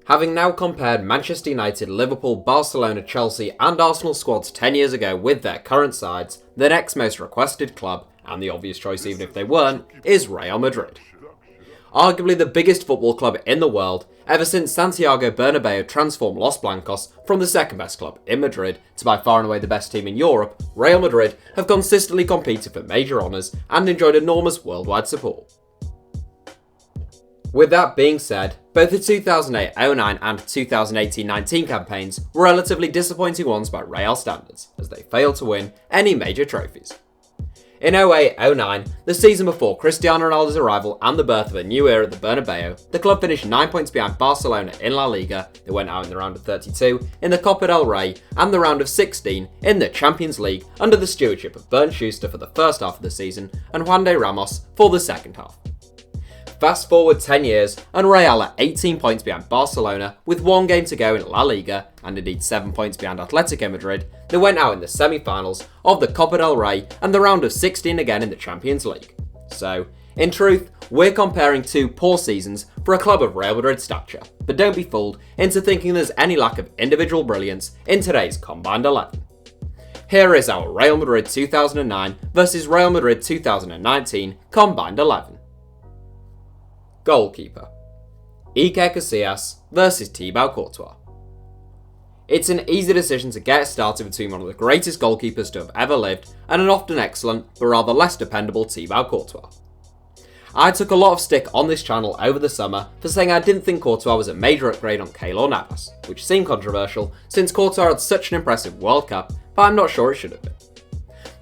Having now compared Manchester United, Liverpool, Barcelona, Chelsea and Arsenal squads 10 years ago with their current sides, the next most requested club, and the obvious choice even if they weren't, is Real Madrid. Arguably the biggest football club in the world, ever since Santiago Bernabeu transformed Los Blancos from the second best club in Madrid to by far and away the best team in Europe, Real Madrid have consistently competed for major honours and enjoyed enormous worldwide support. With that being said, both the 2008-09 and 2018-19 campaigns were relatively disappointing ones by Real standards, as they failed to win any major trophies. In 08-09, the season before Cristiano Ronaldo's arrival and the birth of a new era at the Bernabeu, the club finished 9 points behind Barcelona in La Liga, they went out in the round of 32, in the Copa del Rey, and the round of 16 in the Champions League under the stewardship of Bernd Schuster for the first half of the season and Juan de Ramos for the second half. Fast forward 10 years, and Real are 18 points behind Barcelona with 1 game to go in La Liga, and indeed 7 points behind Atletico Madrid. They went out in the semi-finals of the Copa del Rey and the round of 16 again in the Champions League. So, in truth, we're comparing 2 poor seasons for a club of Real Madrid stature, but don't be fooled into thinking there's any lack of individual brilliance in today's combined 11. Here is our Real Madrid 2009 versus Real Madrid 2019 combined 11. Goalkeeper: Iker Casillas versus Thibaut Courtois. It's an easy decision to get started between one of the greatest goalkeepers to have ever lived and an often excellent but rather less dependable Thibaut Courtois. I took a lot of stick on this channel over the summer for saying I didn't think Courtois was a major upgrade on Keylor Navas, which seemed controversial since Courtois had such an impressive World Cup, but I'm not sure it should have been.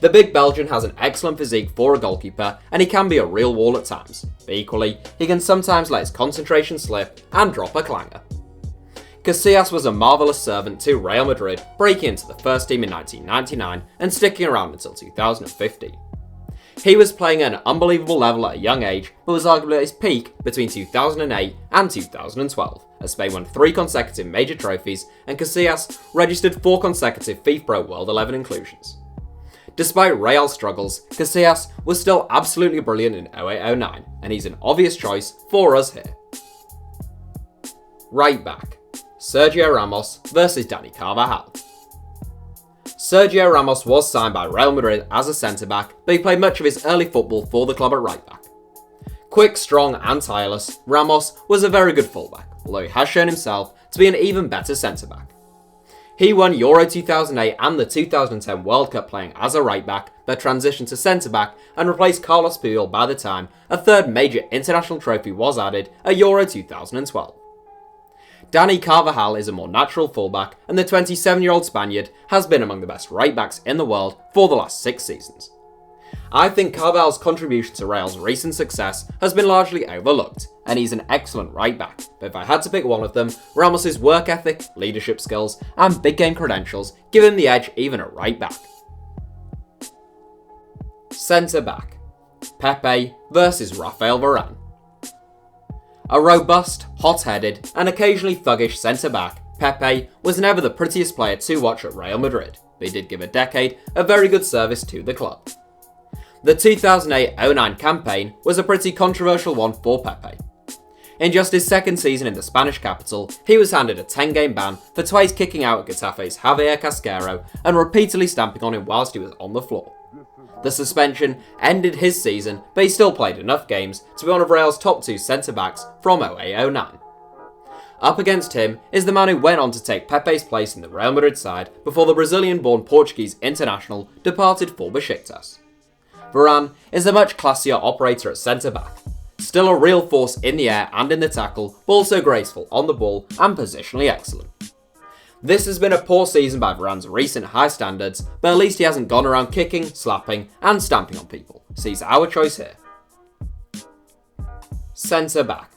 The big Belgian has an excellent physique for a goalkeeper and he can be a real wall at times, but equally, he can sometimes let his concentration slip and drop a clanger. Casillas was a marvellous servant to Real Madrid, breaking into the first team in 1999 and sticking around until 2015. He was playing at an unbelievable level at a young age, but was arguably at his peak between 2008 and 2012, as Spain won 3 consecutive major trophies and Casillas registered 4 consecutive FIFA Pro World 11 inclusions. Despite Real's struggles, Casillas was still absolutely brilliant in 08-09, and he's an obvious choice for us here. Right back: Sergio Ramos versus Dani Carvajal. Sergio Ramos was signed by Real Madrid as a centre-back, but he played much of his early football for the club at right back. Quick, strong and tireless, Ramos was a very good fullback, although he has shown himself to be an even better centre-back. He won Euro 2008 and the 2010 World Cup playing as a right back, but transitioned to centre back and replaced Carlos Puyol by the time a third major international trophy was added at Euro 2012. Dani Carvajal is a more natural fullback, and the 27-year-old Spaniard has been among the best right backs in the world for the last 6 seasons. I think Carvajal's contribution to Real's recent success has been largely overlooked, and he's an excellent right back, but if I had to pick one of them, Ramos' work ethic, leadership skills and big game credentials give him the edge even at right back. Centre back: Pepe versus Rafael Varane. A robust, hot-headed and occasionally thuggish centre back, Pepe was never the prettiest player to watch at Real Madrid, but he did give a decade of very good service to the club. The 2008-09 campaign was a pretty controversial one for Pepe. In just his second season in the Spanish capital, he was handed a 10-game ban for twice kicking out Getafe's Javier Casquero and repeatedly stamping on him whilst he was on the floor. The suspension ended his season, but he still played enough games to be one of Real's top 2 centre-backs from 08-09. Up against him is the man who went on to take Pepe's place in the Real Madrid side before the Brazilian-born Portuguese international departed for Besiktas. Varane is a much classier operator at centre-back, still a real force in the air and in the tackle, but also graceful on the ball and positionally excellent. This has been a poor season by Varane's recent high standards, but at least he hasn't gone around kicking, slapping and stamping on people, so he's our choice here. Centre-back: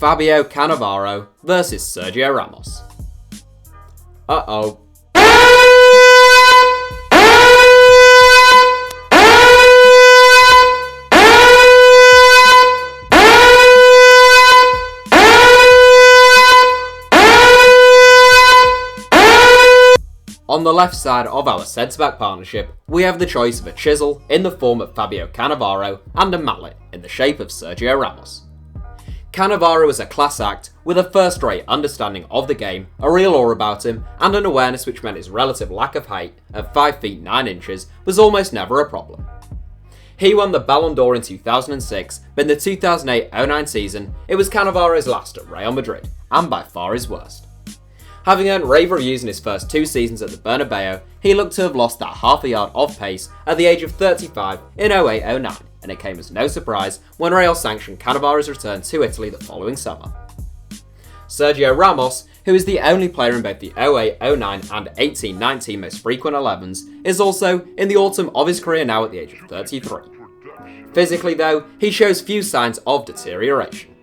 Fabio Cannavaro versus Sergio Ramos. Uh-oh. On the left side of our centre-back partnership, we have the choice of a chisel in the form of Fabio Cannavaro and a mallet in the shape of Sergio Ramos. Cannavaro is a class act with a first-rate understanding of the game, a real aura about him, and an awareness which meant his relative lack of height at 5 feet 9 inches was almost never a problem. He won the Ballon d'Or in 2006, but in the 2008-09 season, it was Cannavaro's last at Real Madrid, and by far his worst. Having earned rave reviews in his first 2 seasons at the Bernabeu, he looked to have lost that half a yard of pace at the age of 35 in 08-09, and it came as no surprise when Real sanctioned Cannavaro's return to Italy the following summer. Sergio Ramos, who is the only player in both the 08-09 and 18-19 most frequent 11s, is also in the autumn of his career now at the age of 33. Physically though, he shows few signs of deterioration.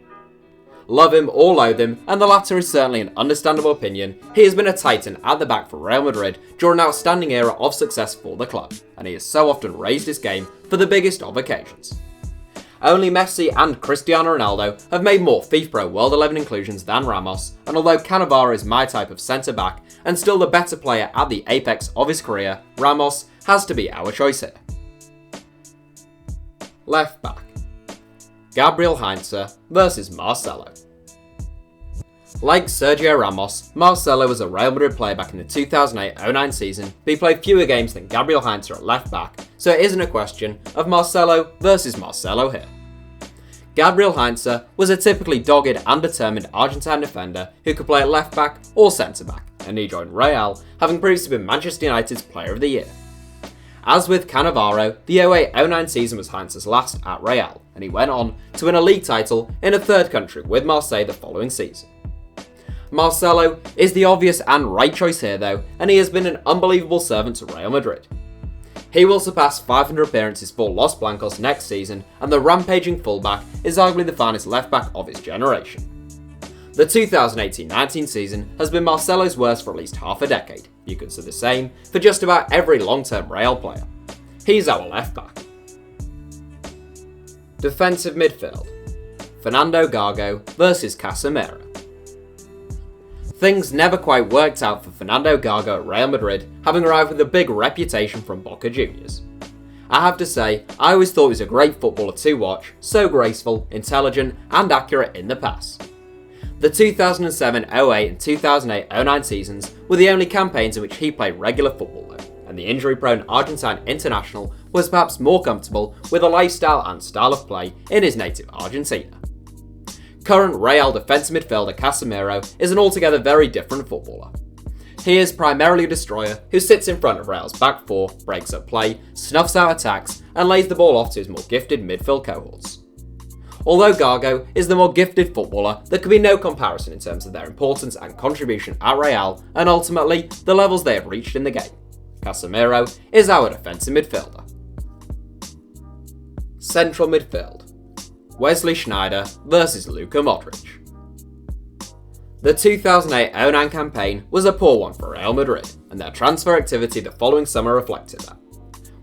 Love him or loathe him, and the latter is certainly an understandable opinion, he has been a titan at the back for Real Madrid during an outstanding era of success for the club, and he has so often raised his game for the biggest of occasions. Only Messi and Cristiano Ronaldo have made more FIFA Pro World 11 inclusions than Ramos, and although Cannavaro is my type of centre-back and still the better player at the apex of his career, Ramos has to be our choice here. Left back. Gabriel Heinze versus Marcelo. Like Sergio Ramos, Marcelo was a Real Madrid player back in the 2008-09 season, but he played fewer games than Gabriel Heinze at left back, so it isn't a question of Marcelo versus Marcelo here. Gabriel Heinze was a typically dogged and determined Argentine defender who could play at left back or centre back, and he joined Real, having previously been Manchester United's Player of the Year. As with Cannavaro, the 08-09 season was Heinze's last at Real, and he went on to win a league title in a third country with Marseille the following season. Marcelo is the obvious and right choice here though, and he has been an unbelievable servant to Real Madrid. He will surpass 500 appearances for Los Blancos next season, and the rampaging fullback is arguably the finest left back of his generation. The 2018-19 season has been Marcelo's worst for at least half a decade. You could say the same for just about every long-term Real player. He's our left back. Defensive midfield. Fernando Gago versus Casemiro. Things never quite worked out for Fernando Gago at Real Madrid, having arrived with a big reputation from Boca Juniors. I have to say, I always thought he was a great footballer to watch, so graceful, intelligent and accurate in the pass. The 2007-08 and 2008-09 seasons were the only campaigns in which he played regular football though, and the injury-prone Argentine international was perhaps more comfortable with a lifestyle and style of play in his native Argentina. Current Real defensive midfielder Casemiro is an altogether very different footballer. He is primarily a destroyer who sits in front of Real's back four, breaks up play, snuffs out attacks, and lays the ball off to his more gifted midfield cohorts. Although Gago is the more gifted footballer, there can be no comparison in terms of their importance and contribution at Real, and ultimately the levels they have reached in the game. Casemiro is our defensive midfielder. Central midfield. Wesley Sneijder versus Luka Modric. The 2008-09 campaign was a poor one for Real Madrid, and their transfer activity the following summer reflected that.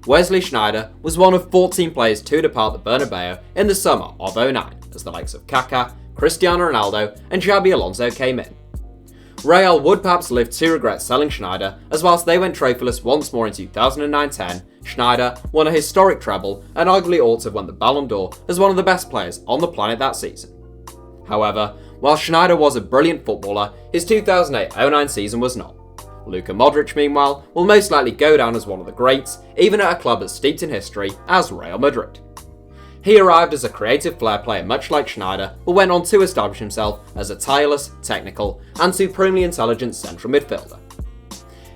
Wesley Sneijder was one of 14 players to depart the Bernabeu in the summer of 09, as the likes of Kaká, Cristiano Ronaldo and Xabi Alonso came in. Real would perhaps live to regret selling Sneijder, as whilst they went trophyless once more in 2009-10, Sneijder won a historic treble and arguably ought to have won the Ballon d'Or as one of the best players on the planet that season. However, while Sneijder was a brilliant footballer, his 2008-09 season was not. Luka Modric, meanwhile, will most likely go down as one of the greats, even at a club as steeped in history as Real Madrid. He arrived as a creative flair player much like Sneijder, but went on to establish himself as a tireless, technical, and supremely intelligent central midfielder.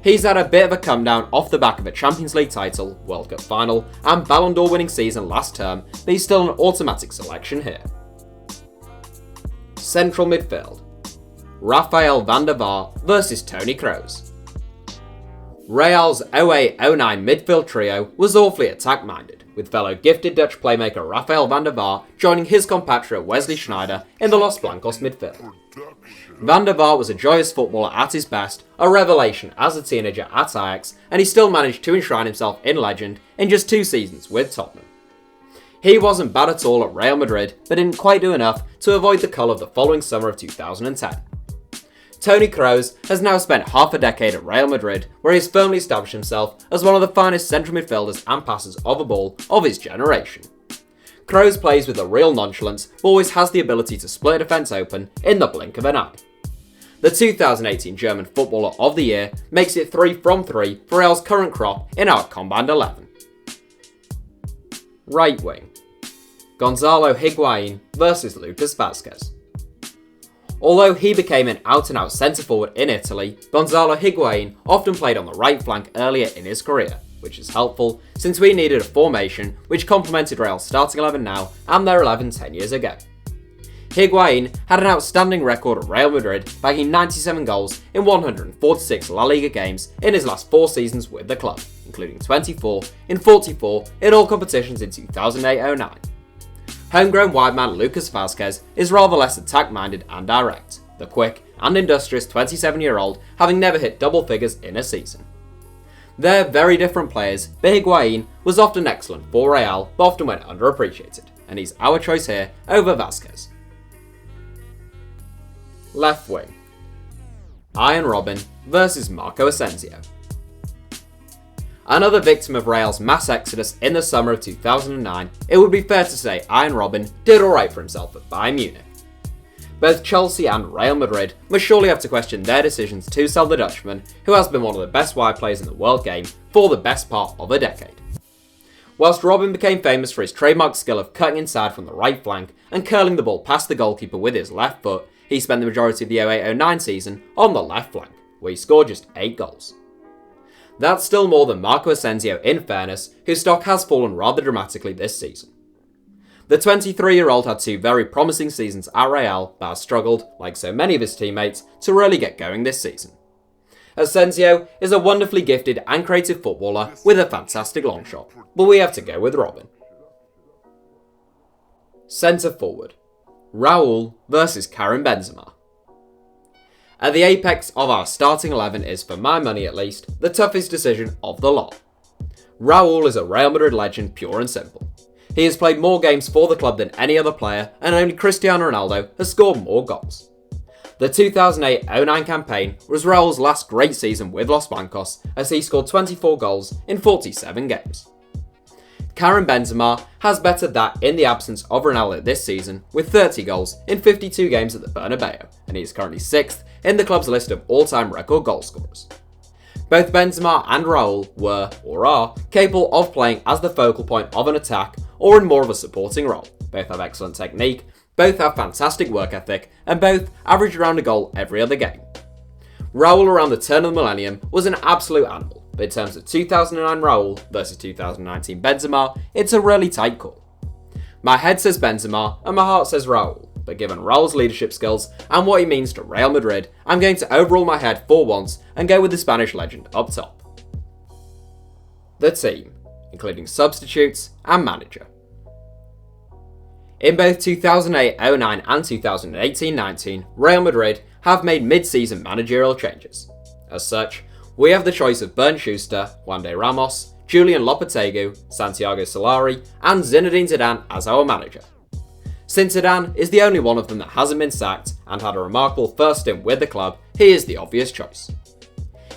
He's had a bit of a come down off the back of a Champions League title, World Cup final, and Ballon d'Or winning season last term, but he's still an automatic selection here. Central midfield. Rafael van der Vaart versus Toni Kroos. Real's 08-09 midfield trio was awfully attack-minded, with fellow gifted Dutch playmaker Rafael van der Vaart joining his compatriot Wesley Sneijder in the Los Blancos midfield. Van der Vaart was a joyous footballer at his best, a revelation as a teenager at Ajax, and he still managed to enshrine himself in legend in just 2 seasons with Tottenham. He wasn't bad at all at Real Madrid, but didn't quite do enough to avoid the cull of the following summer of 2010. Toni Kroos has now spent half a decade at Real Madrid, where he has firmly established himself as one of the finest central midfielders and passers of a ball of his generation. Kroos plays with a real nonchalance, but always has the ability to split a defence open in the blink of an eye. The 2018 German Footballer of the Year makes it 3 from 3 for Real's current crop in our combined 11. Right wing. Gonzalo Higuain versus Lucas Vazquez. Although he became an out-and-out centre-forward in Italy, Gonzalo Higuain often played on the right flank earlier in his career, which is helpful since we needed a formation which complemented Real's starting 11 now and their 11 10 years ago. Higuain had an outstanding record at Real Madrid, bagging 97 goals in 146 La Liga games in his last 4 seasons with the club, including 24 in 44 in all competitions in 2008-09. Homegrown wide man Lucas Vazquez is rather less attack-minded and direct, the quick and industrious 27-year-old having never hit double figures in a season. They're very different players, but Higuain was often excellent for Real but often went underappreciated, and he's our choice here over Vazquez. Left wing. Arjen Robben versus Marco Asensio. Another victim of Real's mass exodus in the summer of 2009, it would be fair to say Arjen Robben did alright for himself at Bayern Munich. Both Chelsea and Real Madrid must surely have to question their decisions to sell the Dutchman, who has been one of the best wide players in the world game for the best part of a decade. Whilst Robben became famous for his trademark skill of cutting inside from the right flank and curling the ball past the goalkeeper with his left foot, he spent the majority of the 08-09 season on the left flank, where he scored just 8 goals. That's still more than Marco Asensio in fairness, whose stock has fallen rather dramatically this season. The 23-year-old had 2 very promising seasons at Real, but has struggled, like so many of his teammates, to really get going this season. Asensio is a wonderfully gifted and creative footballer with a fantastic long shot, but we have to go with Robben. Centre forward. Raul versus Karim Benzema. At the apex of our starting 11 is, for my money at least, the toughest decision of the lot. Raul is a Real Madrid legend, pure and simple. He has played more games for the club than any other player, and only Cristiano Ronaldo has scored more goals. The 2008-09 campaign was Raul's last great season with Los Blancos, as he scored 24 goals in 47 games. Karim Benzema has bettered that in the absence of Ronaldo this season, with 30 goals in 52 games at the Bernabeu, and he is currently 6th in the club's list of all-time record goal scorers. Both Benzema and Raul were, or are, capable of playing as the focal point of an attack or in more of a supporting role. Both have excellent technique, both have fantastic work ethic, and both average around a goal every other game. Raul around the turn of the millennium was an absolute animal, but in terms of 2009 Raul versus 2019 Benzema, it's a really tight call. My head says Benzema and my heart says Raul, but given Raul's leadership skills and what he means to Real Madrid, I'm going to overrule my head for once and go with the Spanish legend up top. The team, including substitutes and manager. In both 2008-09 and 2018-19, Real Madrid have made mid-season managerial changes. As such, we have the choice of Bernd Schuster, Juan de Ramos, Julian Lopetegui, Santiago Solari, and Zinedine Zidane as our manager. Since Zidane is the only one of them that hasn't been sacked and had a remarkable first stint with the club, he is the obvious choice.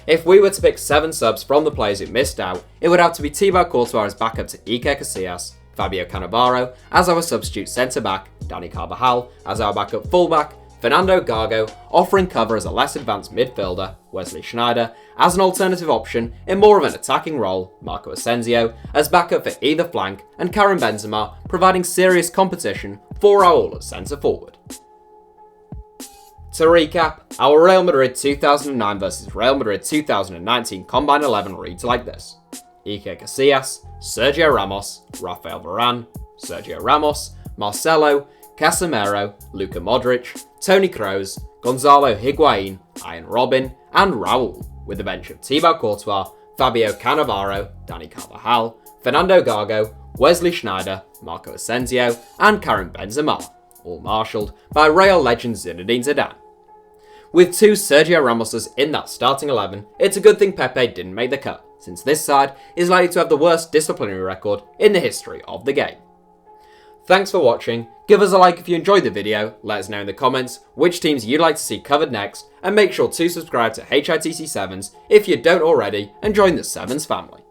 If we were to pick 7 subs from the players who missed out, it would have to be Thibaut Courtois as backup to Iker Casillas, Fabio Cannavaro as our substitute centre-back, Dani Carvajal as our backup fullback, Fernando Gago offering cover as a less advanced midfielder, Wesley Sneijder as an alternative option in more of an attacking role, Marco Asensio as backup for either flank, and Karim Benzema providing serious competition for Raul at centre-forward. To recap, our Real Madrid 2009 versus Real Madrid 2019 Combined 11 reads like this: Iker Casillas, Sergio Ramos, Rafael Varane, Sergio Ramos, Marcelo, Casemiro, Luka Modric, Toni Kroos, Gonzalo Higuain, Arjen Robben, and Raul, with a bench of Thibaut Courtois, Fabio Cannavaro, Dani Carvajal, Fernando Gago, Wesley Sneijder, Marco Asensio, and Karim Benzema, all marshalled by Real legend Zinedine Zidane. With 2 Sergio Ramoses in that starting 11, it's a good thing Pepe didn't make the cut, since this side is likely to have the worst disciplinary record in the history of the game. Thanks for watching, give us a like if you enjoyed the video, let us know in the comments which teams you'd like to see covered next, and make sure to subscribe to HITC Sevens if you don't already and join the Sevens family.